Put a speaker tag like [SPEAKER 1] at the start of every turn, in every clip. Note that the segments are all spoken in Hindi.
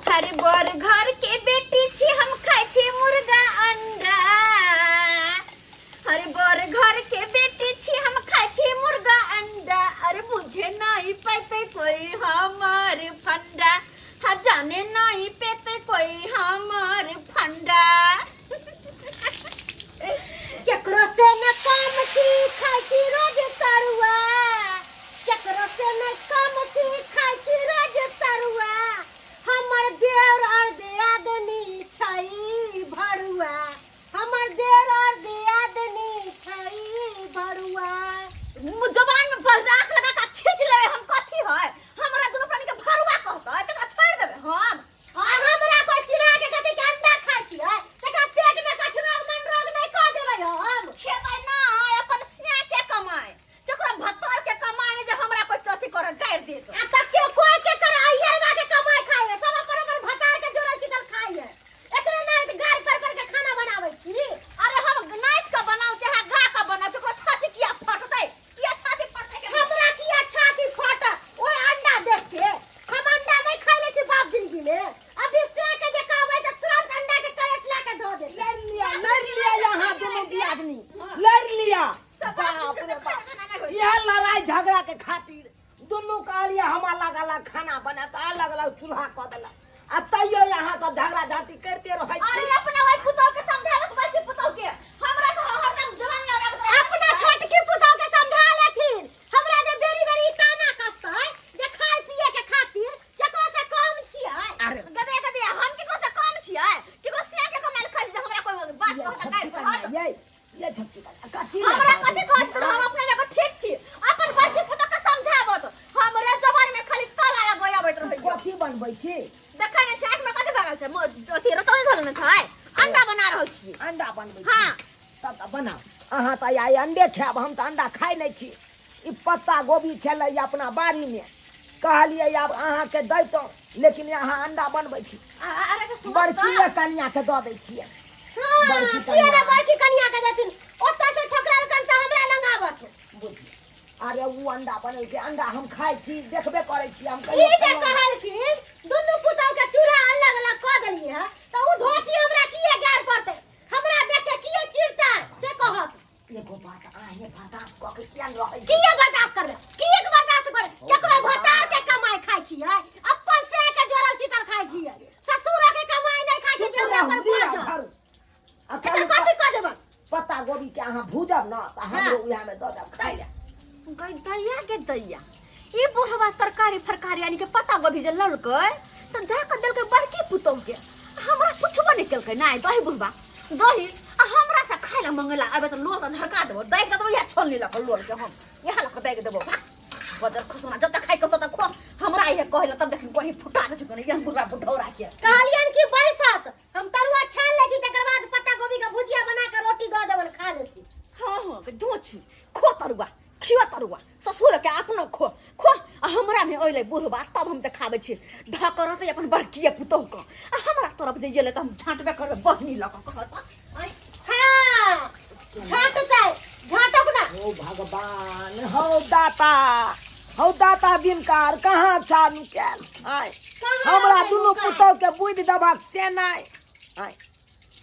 [SPEAKER 1] हर बर घर के बेटी छी हम खाई छी मुर्गा अंडा। हर बर घर के बेटी छी हम खाई छी मुर्गा अंडा। अरे मुझे नहीं पाते कोई हमार फंडा। हाँ जाने नहीं पाते कोई हमार फंडा। केकरो से न काम छी खाई छी रोज तरुआ। केकरो से न काम छी खाई छी रोज तरुआ। हमर देवर और दियादनी छई भरुआ। हमर देवर और दियादनी छई भरुआ। जबान में राख लगा के खींच लेबे हम कथी है। हमरा दुनु प्राणी के भरुआ कहता तकरा छोड़ देबे हम। और हमरा कोई चिड़ा के कथी के अंडा खाई छी है तकरा पेट में कछ रोग मन रोग नहीं कह देबे हम। खेबै ना अपन से के कमाई केकरा भत्तर के कमाई नहीं जे हमरा कोई चोटी कर गाड़ दे आ त के कोई के कर आइयरवा के कमाई खाए सब अपन अपन भत्तर के जोरा चिकन खाए। एकरे नहीं गाड़ कर के खाना बनावे छी। अरे हम नाच के बनाऊ चाहे घा के बनाऊ केकरो छाती किया फटतै किया छाती फटतै के हमरा किया छाती फट ओए अंडा देख के हम अंडा नहीं खाइले छी बाप जिंदगी में। अभी से के जे कहबै त तुरंत अंडा के करेट ला के दो दे।
[SPEAKER 2] लड़ लिया यहाँ दोनों भी आदमी लड़ लिया। बाप रे बाप यह लड़ाई झगड़ा के खातिर दोनों का लिया हमारा अलग खाना बना तो अलग अलग चूल्हा क देला आ तैयो यहाँ सब झगड़ा झाटी करते रहे छी।
[SPEAKER 1] अरे अपना भाई पुतौ के समझावे के बच्चे पुतौ के हमरा तो हरदम जवान लड़ा अपना छोटकी पुतौ के समझा लेथिन। हमरा जे बेरी बेरी ताना कसै जे खाय पिए के खातिर केकरो से कम छियै।
[SPEAKER 2] अरे
[SPEAKER 1] गदे गदे हम केकरो से कम छियै केकरो से के कमाल खाइ जे हमरा कोई बात कहता गाइर
[SPEAKER 2] ये छटकी का कथी
[SPEAKER 1] हमरा कथी कहत हम अपने जगह ठीक छी अपन बच्चे पुतौ के समझाबत हमरे जवान में खाली ताला लगाया बैठ रहै
[SPEAKER 2] कथी बनबै छी
[SPEAKER 1] देखै नै छै में कथी भागल छै अथी रतन झल न छै अंडा बना रहल छी।
[SPEAKER 2] अंडा बनबै छी
[SPEAKER 1] हां
[SPEAKER 2] तब त बनाओ अहाँ त आइ अंडे खाब हम त अंडा खाइ नै छी। ई पत्ता गोभी छलै अपना बाड़ी में कहलिए अब अहाँ के दैतो लेकिन अहाँ अंडा बनबै छी।
[SPEAKER 1] अरे के
[SPEAKER 2] बड़की कन्या के द दै छियै।
[SPEAKER 1] बड़की कन्या के देथिन ओतऽ से ठकराल कन त हमरा लगावत
[SPEAKER 2] बुझी अरे वो अंडा बनल के अंडा हम खाइ छी देखबे करै छी हम
[SPEAKER 1] ई जे कहलखिन दुनु पुतौ के चूल्हा अलग अलग क देलिए है त उ धोची हमरा किए गार पड़ते हमरा देख के किए चिरता से कहत
[SPEAKER 2] एगो बात आहे बर्दाश्त क के किया रहै
[SPEAKER 1] किए बर्दाश्त करबे किए के बर्दाश्त करे केकरो भतार के कमाई खाइ छी है अपन से के जोरल चितर खाइ छी है ससुर के कमाई नहीं खाइ छी जे हमरा कोई बाज एकर कथी क देबन
[SPEAKER 2] पत्ता गोभी के अहाँ भूजब न त हमरो उहा में द देब खाइ ले
[SPEAKER 1] गई दैया के दैया ई बुढ़वा तरकारी फरकारी यानी के पत्ता गोभी जे ललकै त जा के देलकै बड़की पुतौ के हमरा कुछबो नहीं केलकै नहीं दही बुढ़वा दही आ हमरा से खाइ ले मंगला आबे त लो त झरका देबो दै के देबो या छोल ला के लोल के हम यहां ला के दै के देबो बजर खसमा जब तक खाइ के त खो हमरा ये कहला तब देखिन कोही फुटा दे छकन यहां बुढ़वा बुढ़ौरा के कहलियन की बैसत हम तरुआ छान ले छी तकर बाद पत्ता गोभी के भुजिया बना के रोटी द देबन खा लेती। हां के दोछी खो तरुआ खियो तरुआ ससुर के अपनो खो खो हमरा में ओइले बुढ़वा तब हम देखाबे छी धकरत अपन बड़की पुतौ के हमरा तरफ जे गेले त हम झांटबे करबे बहनी ल के कहत हां झांटतै झांटक ना
[SPEAKER 2] ओ भगवान हौ दाता दिनकार कहाँ चालू कैल आय हमरा दुनु पुतौ के बुद्धि दबाक से नहीं आय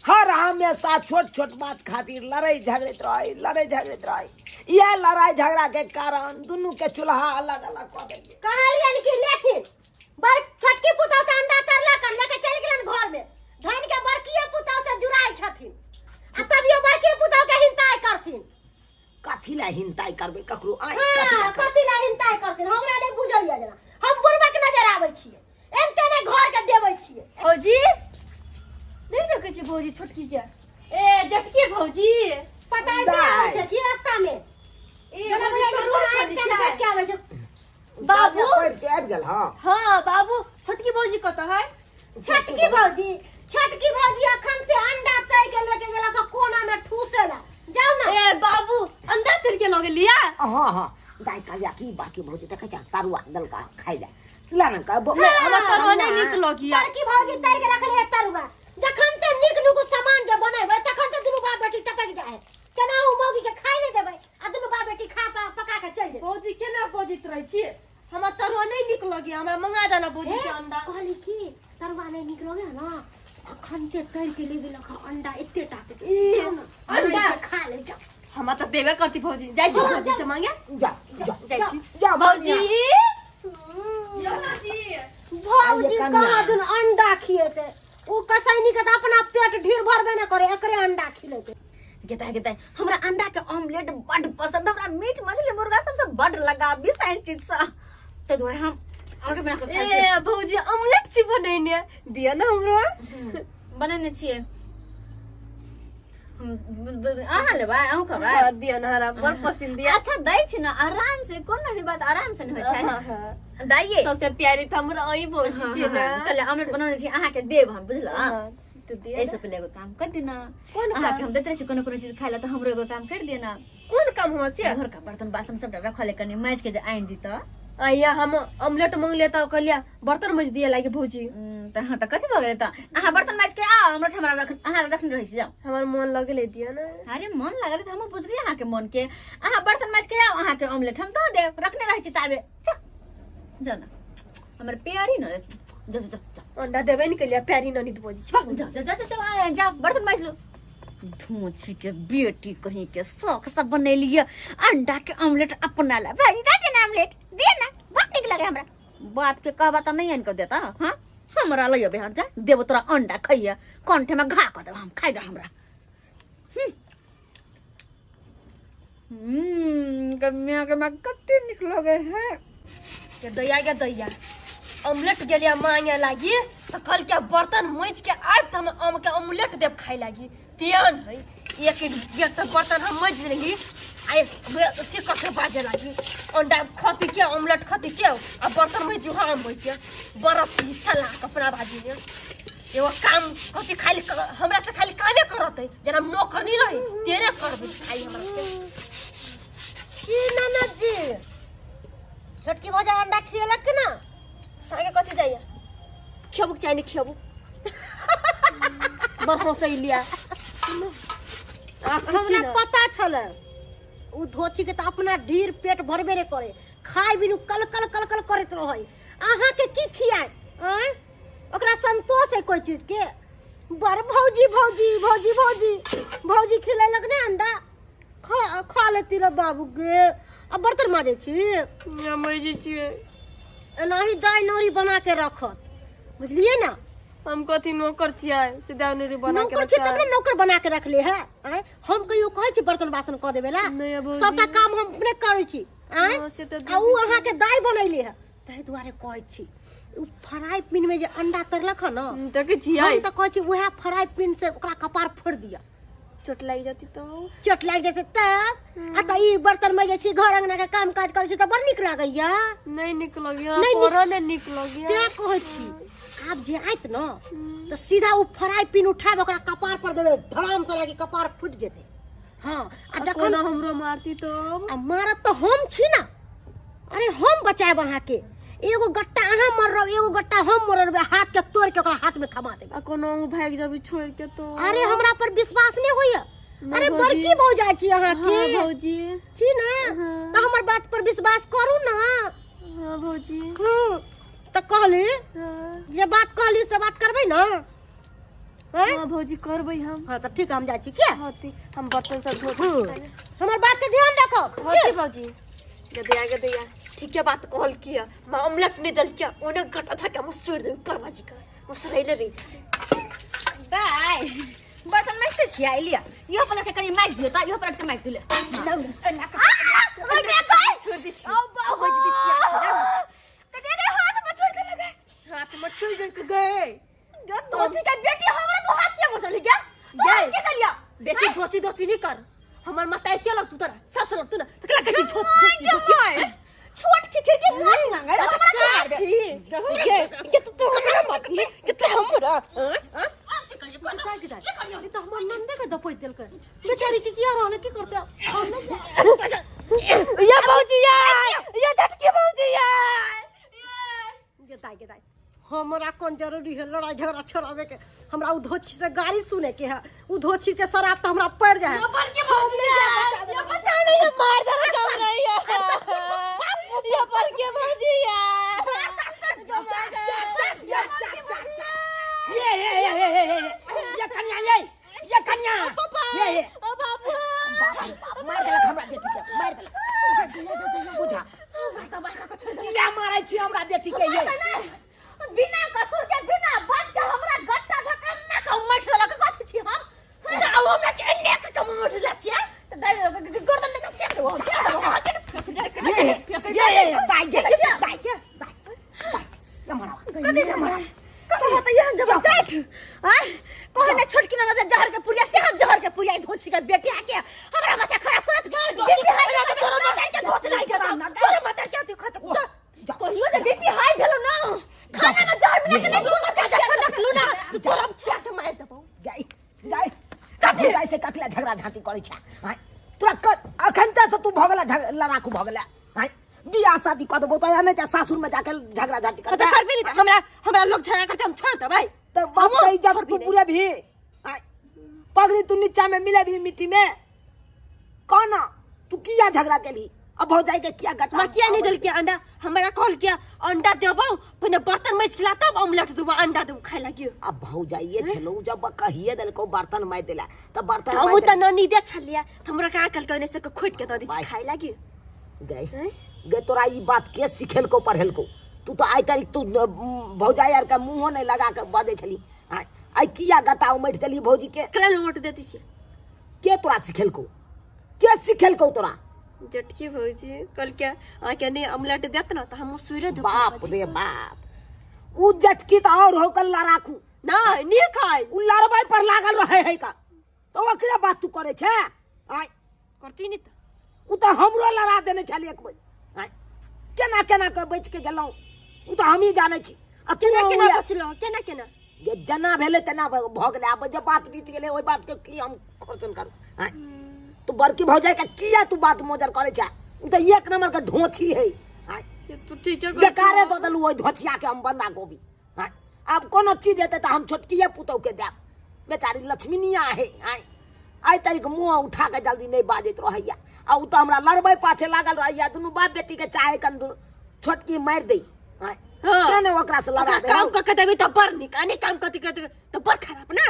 [SPEAKER 2] हर हमेशा छोट छोट बात खातिर लड़ाई झगड़त रहे यह लड़ाई झगड़ा के कारण दुनु के चूल्हा अलग अलग क देलिए।
[SPEAKER 1] कहलियन कि लेथिन बड़ छोटकी पुतौ त अंडा तरला कर लेके चल गेलन घर में धन के बड़की पुतौ से जुड़ाई छथिन आ तभियो बड़की पुतौ के हिंताई करथिन
[SPEAKER 2] कथी ला हिंताई करबे ककरो आय
[SPEAKER 1] कथी ला हिंताई करथिन हमरा नहीं बुझल या जना हम बुढ़वा के नजर आबै छियै एनते ने घर के देबै छियै। भौजी नहीं देखे छी भौजी छोटकी के ए जटकी भौजी पता है छै की रास्ता में
[SPEAKER 2] बाबू आबि गेल
[SPEAKER 1] हां बाबू छोटकी भौजी कत है छोटकी भौजी अखन से अंडा तैर के लेके गेला का कोना में ठूसेला जाओ ना ए बाबू अंदर तैर के लगे लिया
[SPEAKER 2] हां दाई कालिया की बाकी भौजी देखे जा तरुआ दल का खाइ ले ला न का
[SPEAKER 1] हम तरुआ नहीं निक लगिया छोटकी भौजी तैर के रखले तरुआ जखन ते निक नुक सामान जे बनेबे तखन ते दुनु बाप बेटी टपक जाए केना उ मौगी के खाइ नहीं देबै आ दुनु बाप बेटी खा पका के चल दे भौजी केना बजित रहै छी
[SPEAKER 3] हम तरवा नहीं निकल गया हमरा मंगा देना भौजी के अंडा
[SPEAKER 1] कहली की तरवा नहीं निकलोगे ना अखन के तर के ले गेलक अंडा एते टाके
[SPEAKER 3] अंडा
[SPEAKER 1] खा ले जा
[SPEAKER 3] हम त देबे करती भौजी जाई छी भौजी से मांगे
[SPEAKER 2] जा जा जा
[SPEAKER 3] भौजी
[SPEAKER 1] भौजी कहाँ दिन अंडा खिएते उ कसैनी के त अपना पेट ढेर भरबे न करे एकरे अंडा खिलेते
[SPEAKER 4] गेता हमरा अंडा के ऑमलेट बड़ पसंद हमरा मीट मछली मुर्गा सबसे बड़ लगा बिसाइन चीज सा तो दुआरे हम आगे बना के
[SPEAKER 3] ए भौजी ऑमलेट छी बनैने दिया ना हमरो
[SPEAKER 4] बनेने छिए हम आहा लेबा आहू खबा
[SPEAKER 3] दिया ना हमरा बड़ पसंद दिया
[SPEAKER 4] अच्छा दै छी ना आराम से कोनो भी बात आराम से न होय छै दाइए
[SPEAKER 3] सबसे प्यारी त हमरा ओही भौजी छी ना
[SPEAKER 4] चले ऑमलेट बनाने छी आहा के देब हम बुझला
[SPEAKER 3] तो दिया
[SPEAKER 4] ऐसे पहले एगो काम कर देना
[SPEAKER 3] कौन
[SPEAKER 4] आहा के हम देते छी कोनो कोनो चीज खाइ ला त हमरो एगो काम कर देना
[SPEAKER 3] कौन काम हम से
[SPEAKER 4] घर का बर्तन बासन सब रखले कनी माज के जे आइन दी त
[SPEAKER 3] आइया हम ऑमलेट मांग लेता कहलिया बर्तन मज दिया लागे भौजी
[SPEAKER 4] त हां त कथि भ गेलै त आहा बर्तन माज के आ हमरा हमरा रख आहा रखने रहै छी जाओ
[SPEAKER 3] हमर मन लगले दिया ना
[SPEAKER 4] अरे मन लागल त हम बुझली आहा के मन के आहा बर्तन माज के आओ आहा के ऑमलेट हम दे देब रखने रहै छी ताबे जाना हमर प्यारी न जा जा जा
[SPEAKER 3] अंडा देबे नहीं कलिया प्यारी ननित भौजी
[SPEAKER 4] जा जा जा जा बर्तन माज लो धूची के बेटी कहीं के शौक सब बनेलिए अंडा के ऑमलेट अपना ला भाई दे ना ऑमलेट दे ना बहुत निक लगे हमरा बाप के कहबा त नहीं आन के देता हां हमरा लइयो बिहार जा देबो तोरा अंडा खइया कंठे में घा क देब हम खाइ द हमरा कन्या के में कते निक लगे है
[SPEAKER 3] के दैया ऑमलेट गेलिया मांगे लागी त कल के बर्तन मज के आब त हम आम के ऑमलेट देब खाइ लागी तियान है एक एक त बर्तन हम मज लेगी आए चिकन के बाजे लागी अंडा खती के ऑमलेट खती के आ बर्तन में जो हम होई के बर्फ चला कपड़ा भाजी ने एगो काम कथी खाली हमरा से खाली कामे करत जना नौकर नहीं रही तेरे करबे खाई हमरा से
[SPEAKER 1] की ननद जी छोटकी भौजा अंडा खिएलक कि ना
[SPEAKER 3] ताके कथी जाइए खेबू चाहे नहीं खेबू बड़ हंसै लिया
[SPEAKER 1] हमरा पता छले उ धोची के त अपना ढीर पेट भरबे रे करे खाय बिनु कल कल कल कल करत रहै आहा के की खियाय आय ओकरा संतोष है कोई चीज के बड़ भौजी भौजी भौजी भौजी भौजी खिलेलक ने अंडा खा लेती रे बाबू के अब बर्तन माजे छी
[SPEAKER 3] मजी छिए
[SPEAKER 1] एनाही दाई नौरी बना के रखत बुझलिए ना
[SPEAKER 3] हम कथी नौकर छियै सीधा नौरी बना के
[SPEAKER 1] नौकर छी तब नौकर बना के रखले है आय हम कहियो कहै छी बर्तन बासन क देबे ला
[SPEAKER 3] नहीं भौजी
[SPEAKER 1] सबटा काम हम अपने करै छी आय
[SPEAKER 3] से त
[SPEAKER 1] आ उ अहाँ के दाई बनैले है ताहि दुआरे कहै छी उ फ्राई पैन में जे अंडा तरलक ह न
[SPEAKER 3] देखे छियै
[SPEAKER 1] हम त कहै छी उहे फ्राई पैन से ओकरा कपार फोड़ दिया
[SPEAKER 3] चोट लागि जाती तो
[SPEAKER 1] चोट लागि जेतै तब आ त ई बर्तन में जे छी घर अंगना के काम काज करै छी त बड़ नीक लागैया
[SPEAKER 3] नहीं निकल गया
[SPEAKER 1] नहीं
[SPEAKER 3] पोरो ने निकल गया
[SPEAKER 1] तें कहै छी आब जे आइत न त सीधा उ फ्राई पैन उठाब ओकरा कपार पर देबे धड़ाम से लागी कपार फूट जेतै हां आ जखन
[SPEAKER 3] हमरो मारती तो
[SPEAKER 1] आ मारत तो हम छी ना अरे हम बचाएब अहाँ के एगो गट्टा अहाँ मर रहो एगो गट्टा हम मर रहो हाथ के तोड़ के ओकरा हाथ में थमा देब
[SPEAKER 3] आ कोनो भाग जबी छोड़ के तो
[SPEAKER 1] अरे हमरा पर विश्वास नहीं होइया अरे बड़की भौजा छी अहाँ के
[SPEAKER 3] हां भौजी
[SPEAKER 1] छी ना त हमर बात पर विश्वास करू ना
[SPEAKER 3] हां भौजी
[SPEAKER 1] त कहली
[SPEAKER 3] हां
[SPEAKER 1] जे बात कहली से बात करबै ना हैं
[SPEAKER 3] हां भौजी करबै हम
[SPEAKER 1] हां त ठीक हम जाइ छी के
[SPEAKER 3] होती हम बर्तन सब धो
[SPEAKER 1] हमर बात के ध्यान रखो
[SPEAKER 3] होती भौजी गदिया ठीक है बात कहल किया मां ऑमलेट नहीं दल क्या ओने गटा था के मुसुर दे ऊपर बाजी का मुसरैले रही जाते
[SPEAKER 4] दाई बर्तन माजते छिया लिया यो पलट के कनी माज दियो त यो पलट के माज दिले
[SPEAKER 3] हाथ में छुई के गए
[SPEAKER 4] धोती का बेटी हमरा तो हाथ के मोचली क्या
[SPEAKER 3] गए
[SPEAKER 4] के कलिया
[SPEAKER 3] बेसी धोची नहीं कर हमर माता के लग तू तोरा सस लग तू ना तो लग के धोची
[SPEAKER 4] छोट के मार ना रे हमरा मार
[SPEAKER 3] ये तो हमरा मार ये तो हमरा
[SPEAKER 1] ये तो हमर नंदे के दपोइ देल के बेचारी के किया रहले की करते
[SPEAKER 3] ये भौजी ये झटकी भौजी
[SPEAKER 1] के दाई हमरा कौन जरूरी है लड़ाई झगड़ा छोड़ावे के हमरा उ धोची से गाड़ी सुने के है उ धोची के शराब तो हमरा पड़ जाए
[SPEAKER 3] ये बच्चा नहीं मार देना काम नहीं है ये पर के भौजिया
[SPEAKER 2] ये कन्या ये
[SPEAKER 3] बाबू
[SPEAKER 2] मार देलक हमरा बेटी के मार देलक बुझा या मारै छी हमरा बेटी के ये
[SPEAKER 4] बिना कसूर के बिना बात के हमरा गट्टा धक्का ना के मठ देलक कथि छी हम
[SPEAKER 3] जाओ हमरा के एने के कम उठ जासिया
[SPEAKER 4] त दाइ गर्दन लेके फेंक दो कहे ना छोटकी ना मत जहर के पुरिया से हम जहर के पुरिया धोची के बेटी आके हमरा माथा खराब करत बीपी हाई तोरा माथा के धोच लाई जता तोरा माथा के तू खत कहियो जे बीपी हाई भेलो ना खाना में जहर मिला के नहीं लूना का जहर लूना तोरा छाट मार देबो
[SPEAKER 2] गाय गाय से कथला झगड़ा झांटी करै छ हाय तोरा अखन त से तू भगला लड़ाकू भगला हाय बियाह शादी कर देबो त नहीं त सासुर में जाके झगड़ा झांटी कर
[SPEAKER 3] तो करबे नहीं हमरा लोग झगड़ा करते हम छोड़ दे भाई
[SPEAKER 2] तो बाप कही जब तू पूरे भी हाय पगड़ी तू नीचा में मिले भी मिट्टी में कौन तू किया झगड़ा के ली अब हो जाए के क्या घटना
[SPEAKER 3] मैं किया नहीं दिल के अंडा हमरा कॉल किया अंडा देबो पने बर्तन में खिला तब ऑमलेट देबो अंडा देबो खाए लागियो
[SPEAKER 2] अब भौ जाइए छलो जब कहिए देल को बर्तन माय देला त बर्तन
[SPEAKER 3] हम त ननी दे छलिया हमरा का अकल कहने से खोट के द दी खाए लागियो
[SPEAKER 2] गए गे तोरा ई बात के सिखेल को पढ़ेल को तू तो आई तारीख तू भौजाई यार का मुंह नहीं लगा के बाजे छली आई किया गटा उमट देली भौजी के
[SPEAKER 3] कल नोट देती छे
[SPEAKER 2] के तोरा सिखेल को के सिखेल को तोरा
[SPEAKER 3] जटकी भौजी कल क्या आके नहीं ऑमलेट देत ना त हम सुरे दे
[SPEAKER 2] बाप रे बाप उ जटकी त और हो कल राखू
[SPEAKER 3] ना नहीं खाई
[SPEAKER 2] उ लड़बाई पर लागल रहे है का तो ओकरे बात तू करे छे आई
[SPEAKER 3] करती नहीं त
[SPEAKER 2] उ त हमरो लड़ा देने छली एक बेर आई केना केना के बच के गेलौ उ त हम ही जाने छी
[SPEAKER 3] केना केना बचलो केना केना
[SPEAKER 2] ये जना भेले तना भ गेले अब जब बात बीत गेले ओई बात के की हम खर्चन करू हां तू बड़की भौजाई का किया तू बात मोजर करे छा उ त एक नंबर के धोछी है हां
[SPEAKER 3] तू ठीक है
[SPEAKER 2] बेकारे तो दलु ओई धोछिया के हम बंदा गोभी हां अब कोनो चीज हेते त हम छोटकीए पुतौ के देब बेचारी लक्ष्मीनिया है हां आई तारीख मुंह उठा के जल्दी नहीं बाजत रहैया आ उ त हमरा लड़बै पाछे लागल रहैया दुनु बाप बेटी के चाहे कन छोटकी मार दे हां केने ओकरा से लड़ा दे
[SPEAKER 3] काम क देबे त पर निकाने काम कति कति त पर खराब ना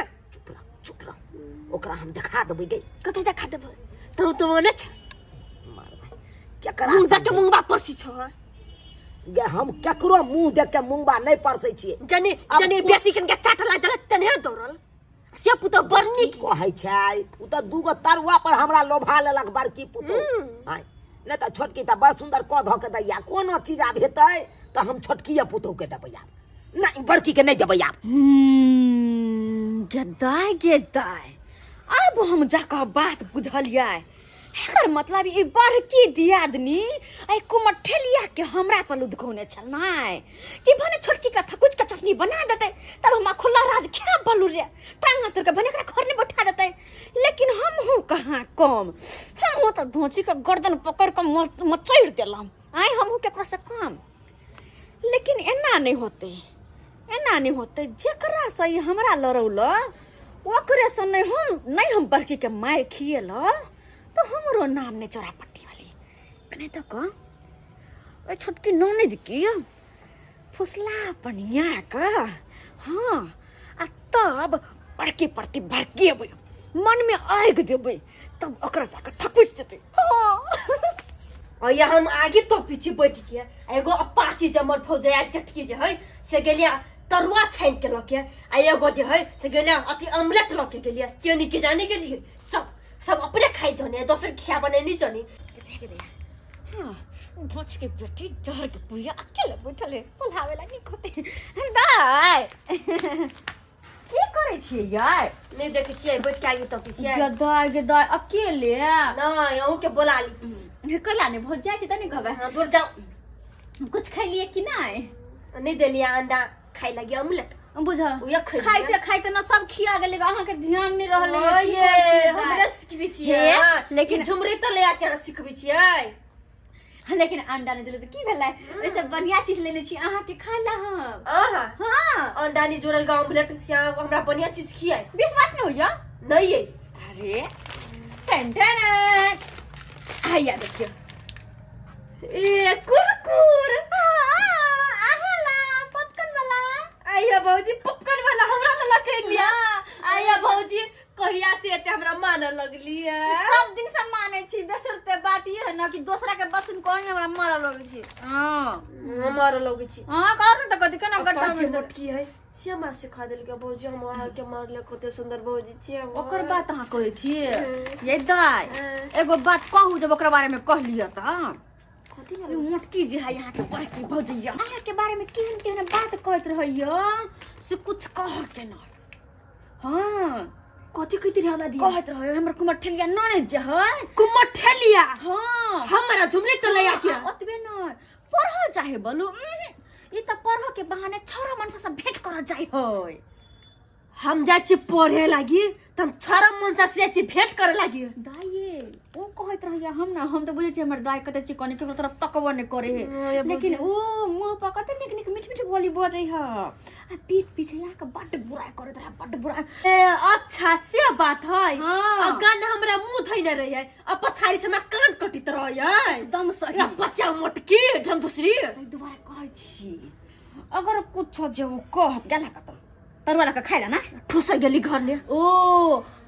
[SPEAKER 2] चुप रह ओकरा हम दिखा देबै गे
[SPEAKER 3] कते देखा देबो तो मने छ
[SPEAKER 2] मार भाई क्या करा
[SPEAKER 3] मुंह देख के मुंगबा परसी छ
[SPEAKER 2] गे हम केकरो मुंह देख के मुंगबा नहीं परसै छियै
[SPEAKER 3] जने बेसी कन के चाट ला दल तने दौड़ल से पुतो बरनी
[SPEAKER 2] कहै छै उ त दूगो तरुआ पर हमरा लोभा लेलक बड़की पुतो हां नहीं त छोटकी त बड़ सुंदर क ध के दैया कोनो चीज आब हेतै त हम छोटकीए पुतो के देबै यार नहीं बड़की के नहीं देबै यार
[SPEAKER 4] गेदाय अब हम जाकर बात बुझलियै एकर मतलब ई बड़की दियादनी आई कुमठलिया के हमरा पर लुधकोने छल नै कि भने छोटकी का थकुच का चटनी बना देते तब हम खुला राज क्या बोलू रे टांगा तर के बने के घर में बैठा देते लेकिन हम हूं कहां कम हम तो धोची का गर्दन पकड़ के मचैड़ देलम आई हम हूं केकरा से कम लेकिन एना नहीं होते जेकरा से हमरा लड़ौल ओकरे से नहीं हम बड़की के मार खिएल तो हमरो नाम ने चौरापट्टी वाली कने तो का ओ छोटकी ननद की फुसला पनिया का हां आ तब बड़की प्रति भड़की अबै मन में आग देबै तब ओकरा जाके थकुच देते हां
[SPEAKER 3] और या हम आगे तो पीछे बैठ के एगो अपाची जमर फौजया चटकी जे है से गेलिया तरुआ छान के लके आ एगो जे है से गेलिया अति ऑमलेट लके गेलिया केनी के जाने के लिए सब अपने खाई जाने दोसर खिया बने नहीं जाने
[SPEAKER 4] देख दे हां भोज के बेटी जहर के पुरिया अकेले बैठले बोलावे लागी खोते दाय की करे छिए यार
[SPEAKER 3] नहीं देखे छिए बैठ के आगे तो पीछे
[SPEAKER 4] गदाय अकेले
[SPEAKER 3] ना यहू के बोला ली
[SPEAKER 4] कला ने भोज जाय छ तनी कहबे
[SPEAKER 3] हां दूर जाओ
[SPEAKER 4] कुछ खाई लिए कि
[SPEAKER 3] नहीं देलिया अंडा खाई लगी ऑमलेट
[SPEAKER 4] बुझा खाइते ना सब खिया गेले अहाँ के ध्यान नहीं रहले
[SPEAKER 3] ओ ये हमरे सिखबी छिए
[SPEAKER 4] लेकिन
[SPEAKER 3] झुमरी तो ले आके सिखबी छिए
[SPEAKER 4] लेकिन अंडा नहीं देले त की भेलै ऐसे बढ़िया चीज लेने छी अहाँ के खाला हम
[SPEAKER 3] आहा
[SPEAKER 4] हां
[SPEAKER 3] अंडा नहीं जोड़ल गा ऑमलेट से हमरा बढ़िया चीज खियाए
[SPEAKER 4] विश्वास नहीं होया
[SPEAKER 3] नहीं है
[SPEAKER 4] अरे टेंशन आया देखियो
[SPEAKER 3] ए कुरकुर
[SPEAKER 4] आहाला पॉपकॉर्न वाला
[SPEAKER 3] आइया भौजी पॉपकॉर्न वाला हमरा ला के लिया आइया भौजी कहिया से एते हमरा माने लगली है
[SPEAKER 4] सब दिन से माने छी बेसरते बात ये है ना कि दूसरा के बसन कोन हमरा मारा लगे छी हां
[SPEAKER 3] हमारा लगे छी
[SPEAKER 4] हां कर त कदी केना गट्टा
[SPEAKER 3] पाछे
[SPEAKER 4] में
[SPEAKER 3] मोटकी है श्यामा से खा देल के भौजी हमरा के मारले कते सुंदर भौजी छी
[SPEAKER 4] ओकर बात अहाँ कहै छी ये दाई एगो बात कहू जब ओकर बारे में कह लिया त
[SPEAKER 3] कथि
[SPEAKER 4] ये मोटकी जे है यहाँ के बड़की भौजिया अहाँ के बारे में केहन केहन बात कहत रहइयो से कुछ कह के न हां
[SPEAKER 3] कथि कहती रे हमरा दिया
[SPEAKER 4] कहत रहे हमर कुमर ठेलिया नने जे है
[SPEAKER 3] कुमर ठेलिया
[SPEAKER 4] हां
[SPEAKER 3] हमरा झुमरे त लया के
[SPEAKER 4] ओतबे न पढ़ चाहे बोलू ई त पढ़ के बहाने छोरा मन से भेंट कर जाय होय
[SPEAKER 3] हम जा छी पढ़े लागी त हम छरम मन से छी भेंट करे लागी
[SPEAKER 4] दाइए ओ कहत रहिया हम तो बुझे छी हमर दाई कते छी कोने के तरफ तकबो ने करे है लेकिन ओ मुंह पर कते निक निक मीठ मीठ बोली बजै है आ पीठ पीछे यहाँ के बड्ड बुराई करत रहा बड्ड बुराई
[SPEAKER 3] ए अच्छा से बात है
[SPEAKER 4] हाँ।
[SPEAKER 3] अगन हमरा मुंह धइने रही है अब पछाड़ी से हमरा कान कटित रही है
[SPEAKER 4] एकदम सही
[SPEAKER 3] या बच्चा मोटकी हम दूसरी
[SPEAKER 4] दोबारा कहै छी अगर कुछ जे वो कह गेला कत तरवाला का खाइला ना
[SPEAKER 3] ठुस गेली घर ले
[SPEAKER 4] ओ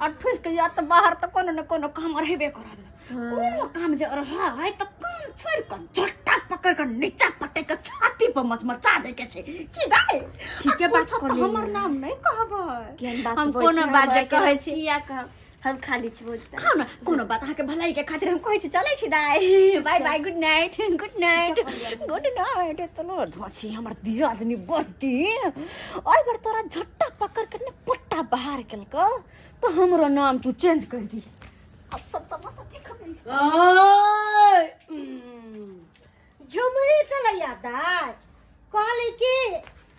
[SPEAKER 4] और ठुस के या त बाहर त कोनो न कोनो काम रहबे करत कोनो काम जे रहा है त काम छोड़ के झट्टा पकड़ के नीचा पटक के छाती पर मचा दे के छै की दाई
[SPEAKER 3] ठीक है बात कर ले
[SPEAKER 4] हमर नाम नहीं कहबै
[SPEAKER 3] केहन बात
[SPEAKER 4] हम कोनो बात जे कहै छी
[SPEAKER 3] या कह हम खाली छी बोलता
[SPEAKER 4] खाओ ना कोनो बात अहाँ के भलाई के खातिर हम कहै छी चलै छी दाई bye bye good night good night good night तलो धोसी हमर दिया आदमी बड्डी ओइ बार तोरा झट्टा पकड़ के ने पट्टा बाहर केलको तो हमरो नाम तू चेंज कर दी अब सब तमाशा देखबै
[SPEAKER 3] ओए
[SPEAKER 1] झुमरी त लया दाई कहली की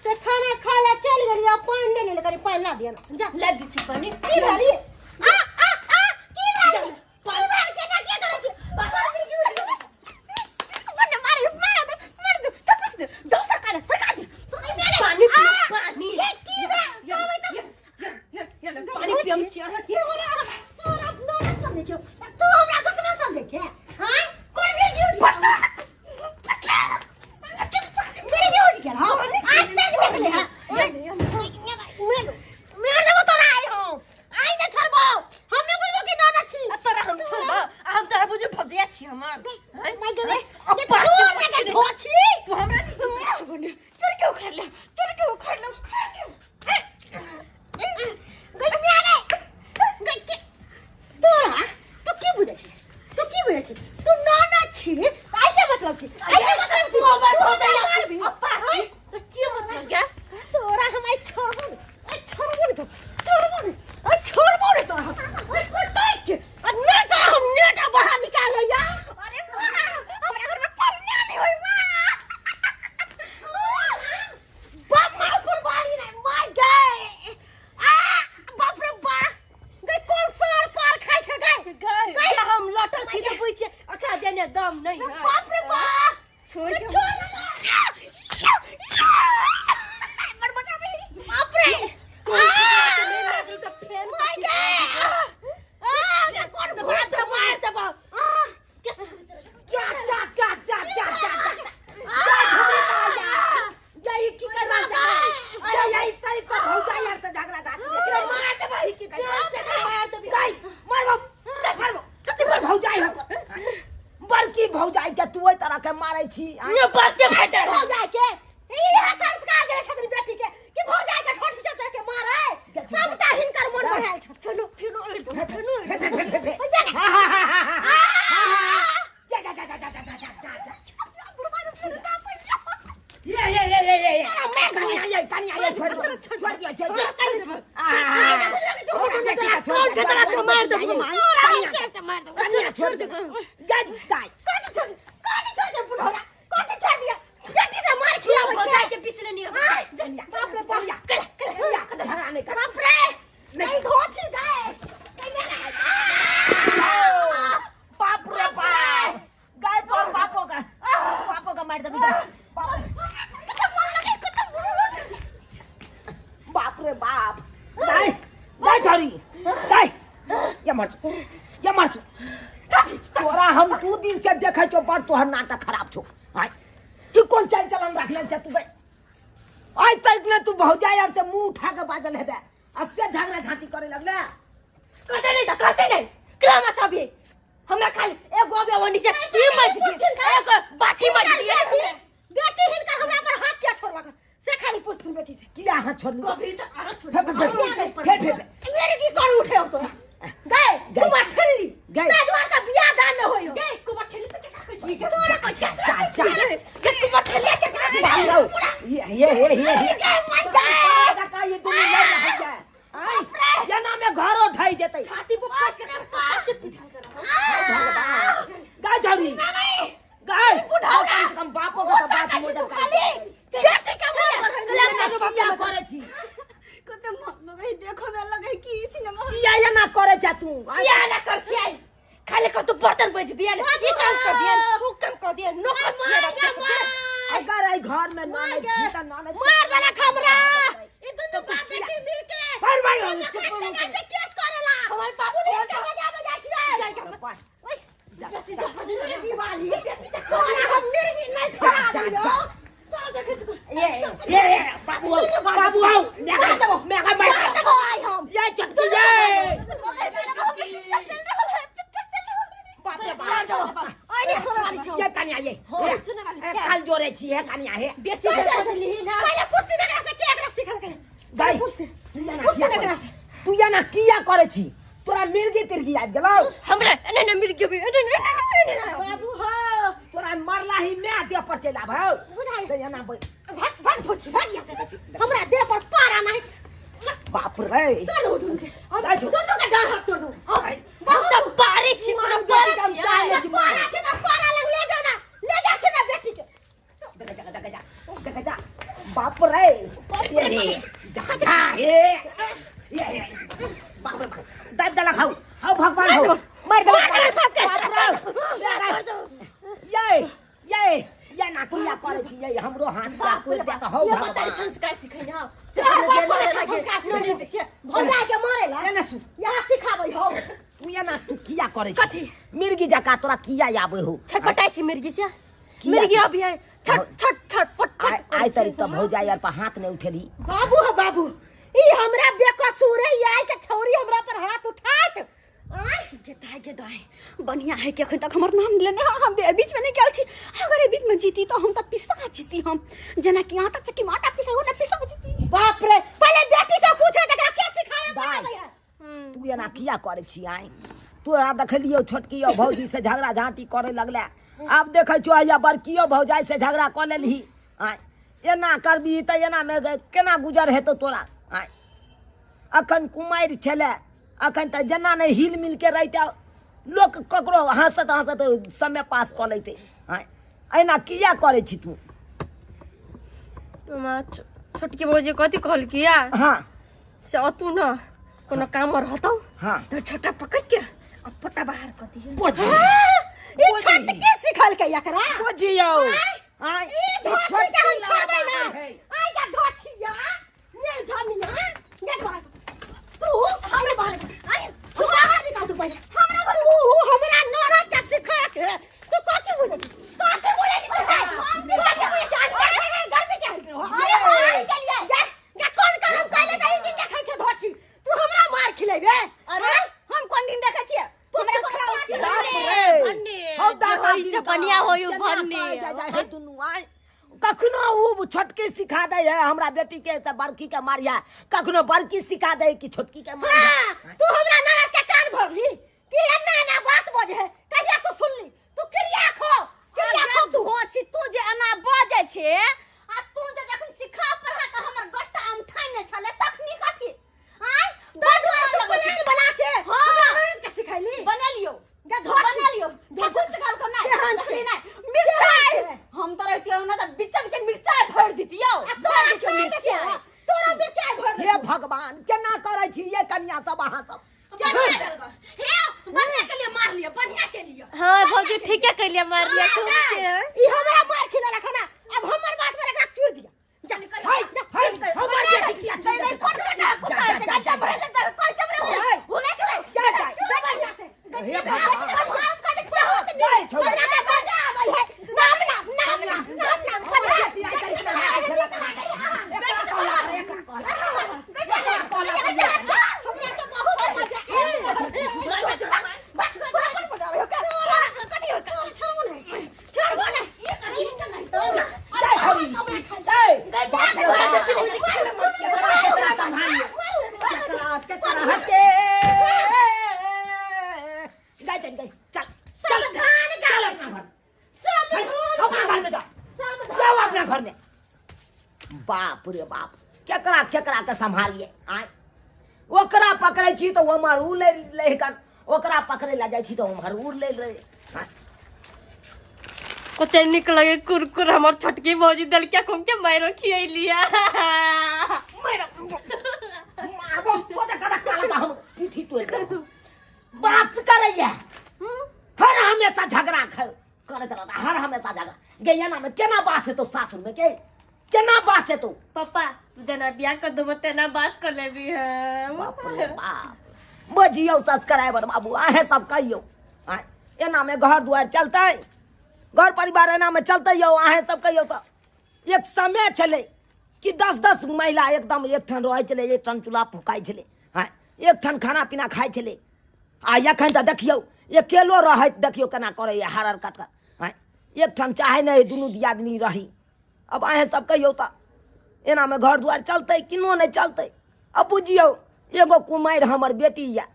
[SPEAKER 1] से खाना खा ले चल गई अपन ले ले करी पानी ला दिया जा
[SPEAKER 3] ला दी छी पानी
[SPEAKER 1] की भली की भली की भल के ना के करे छी बाहर दी की
[SPEAKER 4] मने मार दे तो कुछ दे दोसा का सरका दे
[SPEAKER 3] पानी पानी
[SPEAKER 1] की भल
[SPEAKER 3] पानी पियम छी
[SPEAKER 1] तोरा अपना ना समझे क्यों तू हमरा कुछ ना समझे के हां कोई भी ड्यूटी मेरी ड्यूटी के हां आज तक देख ले मेरे देबो तोरा आई हो आई ना छोड़बो हमने बुझो कि ना छी
[SPEAKER 3] तोरा हम छोड़बा हम तोरा बुझो भजिया छी हमर
[SPEAKER 1] मैं गवे ये छोड़ ना के धोछी
[SPEAKER 3] तू हमरा
[SPEAKER 4] चल के उखाड़ ले
[SPEAKER 1] गई मेरे गई के तोरा तू की बुझे छी तू ना छी आई के मतलब की आई के मतलब तू हमर हो जाय भी अप्पा
[SPEAKER 3] तो की मतलब क्या
[SPEAKER 1] तोरा हम आई छोड़बो नहीं तोरा आई फटाई के अन्ना तोरा हम नेटा बाहर निकाल लिया अरे हमरा घर में पानी नहीं होई बाप मां कुर्बानी नहीं माय गए बाप रे बा गई कौन फाड़ पार खाई छ गई
[SPEAKER 3] हम लटल छी तो पूछे अखा देने दम नहीं है
[SPEAKER 1] बाप रे बा
[SPEAKER 3] छोड़ के
[SPEAKER 1] बाप रे माय गए कौन भात मार दे बा जा यही की करना चाहे यही तारी तो भौजा यार से झगड़ा चाहती मार दे भाई की मार दे गई मारबो ना छोड़बो कति बार भौजाई हो बड़की भौजाई के तू ओइ तरह के मारै छी
[SPEAKER 3] ये बात के बेटे
[SPEAKER 1] भौजाई के ई संस्कार दे छथिन बेटी के कि भौजाई के ठोठी चटा के मारै सब ता हिनकर मन बढ़ायल छ बाप रे बाप
[SPEAKER 2] दाई छोरी दाई या मर्छु तोरा हम 2 दिन से देखे छो पर तोहर नाटक खराब छो आय ई कौन चाल चलन रखले छ तू बे आज तक ने तू भौजाई और से मुंह उठा के बाजल हेबे अब से झगड़ा झांटी करे लगले
[SPEAKER 3] करते नहीं क्लामा सब ये हमरा खाली एक गोबे वंडी से ई मज दी एक बाटी मज दी
[SPEAKER 1] बेटी हिनका हमरा पर हाथ क्या छोड़लक से खाली पूछतुन बेटी से
[SPEAKER 2] किया हाथ छोड़ली
[SPEAKER 3] गोबरी तो आरो छोड़
[SPEAKER 2] फेर
[SPEAKER 1] मेरे की कर उठे हो तो गए कुमार ठल्ली
[SPEAKER 2] गए।
[SPEAKER 1] ते द्वार का बियाह दान न होई हो
[SPEAKER 3] गए कुमार ठेली तो क्या कह छी
[SPEAKER 1] तोरा को
[SPEAKER 3] के कुमार ठेली के
[SPEAKER 2] ये का ये दुनिया लड़ रही है आय ये नाम में घर उठाई जेतै
[SPEAKER 3] छाती पर पास कर पास से पिठा जरा
[SPEAKER 2] गाय जड़ी गाय बुढ़ा कम बापो को बात मोजा
[SPEAKER 1] खाली बेटी का बोल पर
[SPEAKER 2] क्या करे छी
[SPEAKER 4] कते मन लगे देखो में लगे कि सिनेमा
[SPEAKER 2] किया ये ना करे छ तू
[SPEAKER 3] क्या ना कर छी खाली को तू बर्तन बेच दिया ना ये काम कर दिया वो काम कर दिया नो कर छी
[SPEAKER 2] अगर आई घर में ननद छी त ननद
[SPEAKER 1] मार देला खमरा ई दुनु बाप बेटी मिल के
[SPEAKER 2] पर भाई
[SPEAKER 1] कैसे केस करेला
[SPEAKER 3] हमारे बाबू ने
[SPEAKER 1] पुलिस के बजा बजा छी
[SPEAKER 3] कैसे जा मेरे दीवाली कैसे जा
[SPEAKER 1] तोरा हम मिर्गी नहीं छोड़ा दियो
[SPEAKER 2] ये बाबू आओ मैं का मार
[SPEAKER 1] आई हम
[SPEAKER 2] ये चटकी ये बाप रे बाप
[SPEAKER 3] आई नहीं छोड़ वाली छो
[SPEAKER 2] ये कन्या ये
[SPEAKER 3] सुने वाली छे
[SPEAKER 2] कल जोरे छी है कन्या है
[SPEAKER 3] बेसी जा ली ना
[SPEAKER 1] पहले पुस्ती नगरा से के एकरा सिखल के
[SPEAKER 2] गाय
[SPEAKER 1] पुस्ती नगरा से
[SPEAKER 2] तू या ना किया करे छी तोरा मिर्गी तिर्गी आ गेलौ
[SPEAKER 3] हमरा नहीं मिल गयो
[SPEAKER 1] बाबू हो
[SPEAKER 2] तोरा मरला ही मैं दे पर चला भाऊ
[SPEAKER 1] बुझाई
[SPEAKER 2] तो या ना
[SPEAKER 1] भाग भाग धोची भाग या के हमरा देह पर पारा नहीं
[SPEAKER 2] बाप रे
[SPEAKER 1] तोड़ दो दोनों का डांड हाथ तोड़ दो
[SPEAKER 3] हम तो बारी छी
[SPEAKER 2] मार
[SPEAKER 3] कोनो
[SPEAKER 2] बेटी
[SPEAKER 3] बारी
[SPEAKER 2] का चाले छी मार
[SPEAKER 1] पारा छे ना पारा लग ले जाना ले जा छे ना बेटी के
[SPEAKER 2] देखा जा बाप रे ये जा ये बाप रे दाद दला खाऊ हां भगवान हो मार दे बाप रे ये ना किया करे छी ये हमरो हाथ पे कोई दे तो हो
[SPEAKER 3] बताई
[SPEAKER 2] भगवान
[SPEAKER 3] संस्कार सिखैना
[SPEAKER 1] भजा के मारेला
[SPEAKER 2] ये ना सु
[SPEAKER 1] यहाँ सिखाबै हो
[SPEAKER 2] तू ये ना तू किया करे छी मिर्गी जका तोरा किया आबे हो
[SPEAKER 3] छटपटाई छी मिर्गी से मिर्गी अभी है छट छट छट पट
[SPEAKER 2] आई तरी तो भौजाई यार पर हाथ नहीं उठेली
[SPEAKER 1] बाबू है बाबू ई हमरा बेकसूर है आई के छौरी हमरा पर हाथ उठात
[SPEAKER 4] के दाई बढ़िया है कि अखन तक हमर नाम लेने हम बीच में नहीं गेल छी अगर ए बीच में जीती तो हम त पिसा जीती हम जना कि आटा चक्की में आटा पिसा हो ना पिसा जीती
[SPEAKER 1] बाप रे पहले बेटी से पूछो तकरा के सिखाया
[SPEAKER 2] दाई तू ये ना किया करे छी आई तोरा देखलियो छोटकी भौजी से झगड़ा झांटी करे लगले अब देखे छो या बड़कियो भौजाई से झगड़ा कर लेलही आई एना करबी त एना में केना गुजर हेतो तोरा आई अखन कुमार छले अखन त जना नहीं हिल मिल के रहते लोग ककरो हंसत हंसत समय पास कर लेते आई एना किया करे छी तू
[SPEAKER 3] छोटकी भौजी कथी कहल किया
[SPEAKER 2] हां
[SPEAKER 3] से अतु न कोनो काम रहतौ
[SPEAKER 2] हां
[SPEAKER 3] तो छोटा पकड़ के अब फटा बाहर कर दिए
[SPEAKER 2] पोछी
[SPEAKER 1] ई छोटकी सिखल के एकरा
[SPEAKER 2] पोछियो आई
[SPEAKER 1] ई धोती के हम छोड़बै ना आई का धोतिया मेरे जमीना ये बात तू हमरे बाहर आई तू बाहर निकाल तू पहले हमरा तू हमरा नरक के सिखा के तू कथि बोले कथि बोले जान के घर में चल अरे मार के लिए ये कौन करम पहले दही दिन देखै छ धोती तू हमरा मार खिलेबे
[SPEAKER 4] अरे हम कोन दिन देखै छियै
[SPEAKER 1] हमरा खराब
[SPEAKER 3] भन्ने से बढ़िया होयु भन्ने
[SPEAKER 2] है दुनु आई कखनो उ छोटकी सिखा दे है हमरा बेटी के से बड़की के मारिया कखनो बड़की सिखा दे कि छोटकी के मारिया
[SPEAKER 1] हां तू हमरा नरक के कान भरली कि एना एना बात बजे है कहिया तू सुनली तू क्रिया खो
[SPEAKER 4] तू हो छी तू जे एना बाजे छे आ तू जे जखन सिखा पढ़ा के हमर गट्टा आम थाने छले तखनी कथि आय
[SPEAKER 1] दो तू प्लान बना के हमरा नरक के सिखाइली
[SPEAKER 4] बना लियो
[SPEAKER 1] जा धोती
[SPEAKER 4] बना लियो धोती सिखाल को नहीं
[SPEAKER 1] केहन
[SPEAKER 4] नकली
[SPEAKER 1] छै?
[SPEAKER 4] नहीं मिर्चाई हम तो रहती हूं ना तो बिचम के मिर्चाई भर दीतियो
[SPEAKER 1] तोरा छोड़ के क्या तोरा मिर्चाई भर
[SPEAKER 2] हे भगवान केना करे छी ये कन्या सब अहाँ सब
[SPEAKER 1] बनने के लिए मार लियो बढ़िया के लिए
[SPEAKER 3] हां भौजी ठीक है कइले मार लिया खूब के
[SPEAKER 1] ई हमरा मार खिला रखना अब हमर बात पर एकरा चूर दिया जाने कर
[SPEAKER 2] हाय हमर बेटी किया
[SPEAKER 1] नहीं कौन करना कुत्ता जा भरे ले कोई चमरे भूले चले
[SPEAKER 2] क्या जा
[SPEAKER 1] बढ़िया से
[SPEAKER 2] हे भगवान
[SPEAKER 1] मार कर
[SPEAKER 2] रे बाप केकरा केकरा के संभालिए आय ओकरा पकड़े छी तो हमर उ ले कर ओकरा पकड़े ला जाइ छी तो हमर उ ले ले
[SPEAKER 3] कते निक लगे कुरकुर हमर छोटकी भौजी दल क्या खूब के मारो खियलिया
[SPEAKER 2] मारबो सोचा कदा काला हम पीठी तोड़ दे बात करैया हर हमेशा झगड़ा करत रहता हर हमेशा झगड़ा गैया ना में केना बात है तो सासुर में के केना बात है तो
[SPEAKER 3] पापा तू जना बियाह कर देबो तेना बात कर लेबी है
[SPEAKER 2] बाप रे बाप बजियो सब्सक्राइबर बाबू आहे सब कहियो एना में घर दुआर चलतै घर परिवार एना में चलतै यो आहे सब कहियो तो एक समय चले कि 10-10 महिला एकदम एक ठन रहै चले एक ठन चूल्हा फुकाई चले हां एक ठन खाना पीना खाई चले आ एखन त देखियो अकेलो रहै देखियो केना करे हरर कट हां एक ठन चाहे नहीं दुनू दियादनी रही अब आहे सब कहियो त एना में घर दुआर चलतै किनो नहीं चलतै अब बुझियो एगो कुमार हमर बेटी या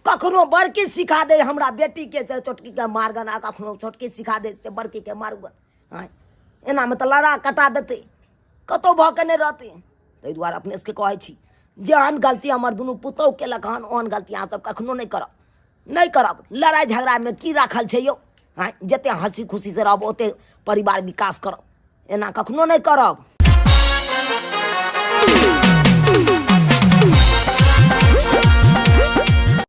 [SPEAKER 2] कखनो बड़की सिखा दे हमरा बेटी के से छोटकी के मारगन आ कखनो छोटकी सिखा दे से बड़की के मारगन हां एना में त लड़ा कटा देते कतो भ के नहीं रहते तै दुआरे अपने से कहै छी जेहन गलती हमर दुनू पुतौ केलक हन ओहन गलती अहाँ सब कखनो नहीं करब लड़ाई झगड़ा में की राखल छै यो हां जते हंसी खुशी से रहब ओते परिवार विकास करब एना कखनो नहीं करब